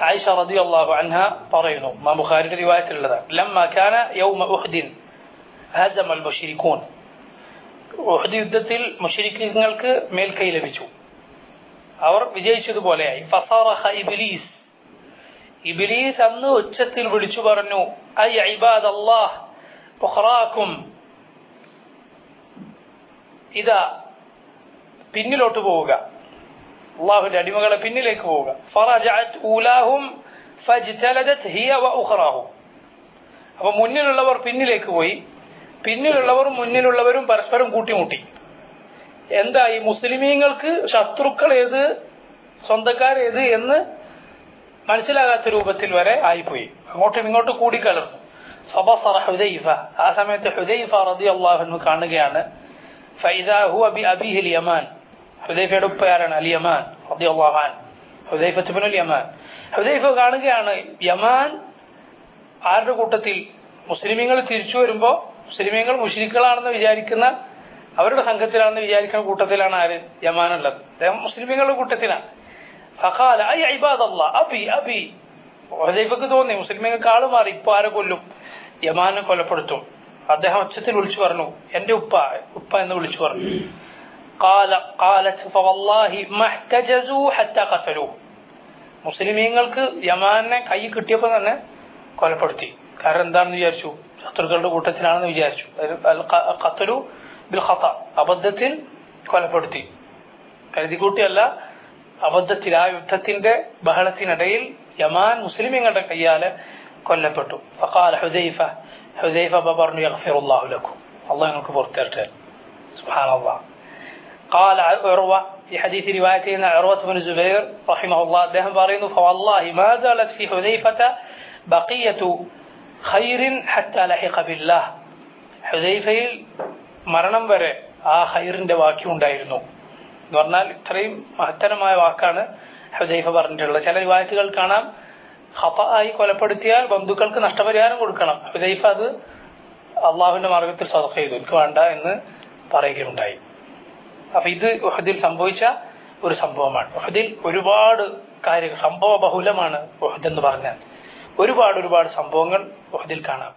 ആയിഷ റളിയല്ലാഹു അൻഹ പറയുന്നു, ഇമാം ബുഖാരിയുടെ റിവായത്തിലുള്ളതാണ്, ലമ്മ കാന യൗമ ഉഹ്ദിൻ ഹസമൽ മുശ്രികൂൻ, ഉഹ്ദ് യുദ്ധത്തിൽ മുശ്രിക്കീങ്ങൾക്ക് മേൽക്കൈ ലഭിച്ചു, അവർ വിജയിച്ചതുപോലെയായി. ഫസറഹ ഇബ്ലീസ്, ഇബ്ലീസ് അന്ന് ഉച്ചത്തിൽ വിളിച്ചു പറഞ്ഞു, ഐ ഇബാദല്ലാഹ് ഉഖറാക്കും, ഇതാ പിന്നിലോട്ട് പോവുക, അള്ളാഹുവിന്റെ അടിമകളെ പിന്നിലേക്ക് പോവുക. ഫറജഅത് ഊലാഹും ഫജ്തലദത് ഹിയ വഉഖറാഹും, അപ്പോൾ മുന്നിലുള്ളവർ പിന്നിലേക്ക് പോയി, പിന്നിലുള്ളവരും മുന്നിലുള്ളവരും പരസ്പരം കൂട്ടിമുട്ടി. എന്തായി? മുസ്ലിമീങ്ങൾക്ക് ശത്രുക്കൾ ഏത് സ്വന്തക്കാരേത് എന്ന് മനസ്സിലാകാത്ത രൂപത്തിൽ വരെ ആയിപ്പോയി, അങ്ങോട്ടും ഇങ്ങോട്ടും കൂടിക്കലർന്നു. ഫബസറ ഹുദൈഫ, ആ സമയത്ത് ഹുദൈഫ റളിയല്ലാഹു അൻഹു കാണുകയാണ്, ഫഇദാ ഹുവ ബിഅബീഹിൽ യമാൻ, ഹുദൈഫയുടെ ഉപ്പയാരാണ് അൽ യമാൻ റളിയല്ലാഹു അൻഹു, ഹുദൈഫ ഇബ്നുൽ യമാൻ. ഹുദൈഫ കാണുകയാണ് യമാൻ ആരുടെ കൂട്ടത്തിൽ, മുസ്ലിമീങ്ങൾ തിരിച്ചു വരുമ്പോൾ മുസ്ലിമീങ്ങൾ മുശ്രിക്കുകളാണെന്ന് വിചാരിക്കുന്ന, അവരുടെ സംഘത്തിലാണെന്ന് വിചാരിക്കുന്ന കൂട്ടത്തിലാണ് ആര്? യമാനുള്ളത്. അദ്ദേഹം മുസ്ലിമീങ്ങളുടെ കൂട്ടത്തിലാണ്. ഫഖാല ഐ ഇബാദല്ലാഹ് അബി അബി, ഹുദൈഫക്ക് തോന്നി മുസ്ലിമീങ്ങൾക്ക് ആള് മാറി, ഇപ്പൊ ആരെ കൊല്ലും? യമാനെ കൊലപ്പെടുത്തും. അദ്ദേഹം ഉച്ചത്തിൽ വിളിച്ചു പറഞ്ഞു, എന്റെ ഉപ്പ ഉപ്പ എന്ന് വിളിച്ചു പറഞ്ഞു. ഖാലത് ഫവല്ലാഹി മഹ്തജസു ഹത്താ ഖതലു, മുസ്ലിമീങ്ങൾക്ക് യമാനെ കൈ കിട്ടിയപ്പോൾ തന്നെ കൊലപ്പെടുത്തി. കാരണം എന്താണെന്ന് വിചാരിച്ചു? ശത്രുക്കളുടെ കൂട്ടത്തിലാണെന്ന് വിചാരിച്ചു. ഖതലു ബിൽ ഖത, അബദ്ധത്തിൽ കൊലപ്പെടുത്തി, കരുതിക്കൂട്ടിയല്ല, അബദ്ധത്തിൽ. ആ യുദ്ധത്തിന്റെ ബഹളത്തിനിടയിൽ യമാൻ മുസ്ലിമീങ്ങളുടെ കയ്യാലെ കൊല്ലപ്പെട്ടു. ഫഖാല ഹുദൈഫ, ഹുദൈഫ പറഞ്ഞു, യഗ്ഫിറുല്ലാഹു ലക്കും, അല്ലാഹു നിങ്ങൾക്ക് പുറത്തരട്ടെ. സുബ്ഹാനല്ലാഹ്. قال عروة في حديث روايتنا عروة بن الزبير رحمه الله، അദ്ദേഹം പറയുന്നു, فوالله ما زالت في حذيفة بقية خير حتى لحق بالله, ഹുദൈഫയിൽ മരണം വരെ ആ ഖൈറിന്റെ വാക്യം ഉണ്ടായിരുന്നു എന്ന് പറഞ്ഞാൽ ഇത്രയും മഹത്തരമായ വാക്കാണ് ഹുദൈഫ പറഞ്ഞിട്ടുള്ളത്. ചില റിവായത്തുകൾ കാണാം, ഖതആയി കൊലപ്പെടുത്തിയാൽ ബന്ധുക്കൾക്ക് നഷ്ടപരിഹാരം കൊടുക്കണം. ഹുദൈഫ അത് അള്ളാഹുവിന്റെ മാർഗത്തിൽ സദഖ ചെയ്തു, എനിക്ക് വേണ്ട എന്ന് പറയുകയുണ്ടായി. അപ്പൊ ഇത് ഉഹദിൽ സംഭവിച്ച ഒരു സംഭവമാണ്. ഉഹദിൽ ഒരുപാട് കാര്യങ്ങൾ, സംഭവ ബഹുലമാണ് ഉഹദ് എന്ന് പറഞ്ഞാൽ. ഒരുപാട് സംഭവങ്ങൾ ഉഹദിൽ കാണാം.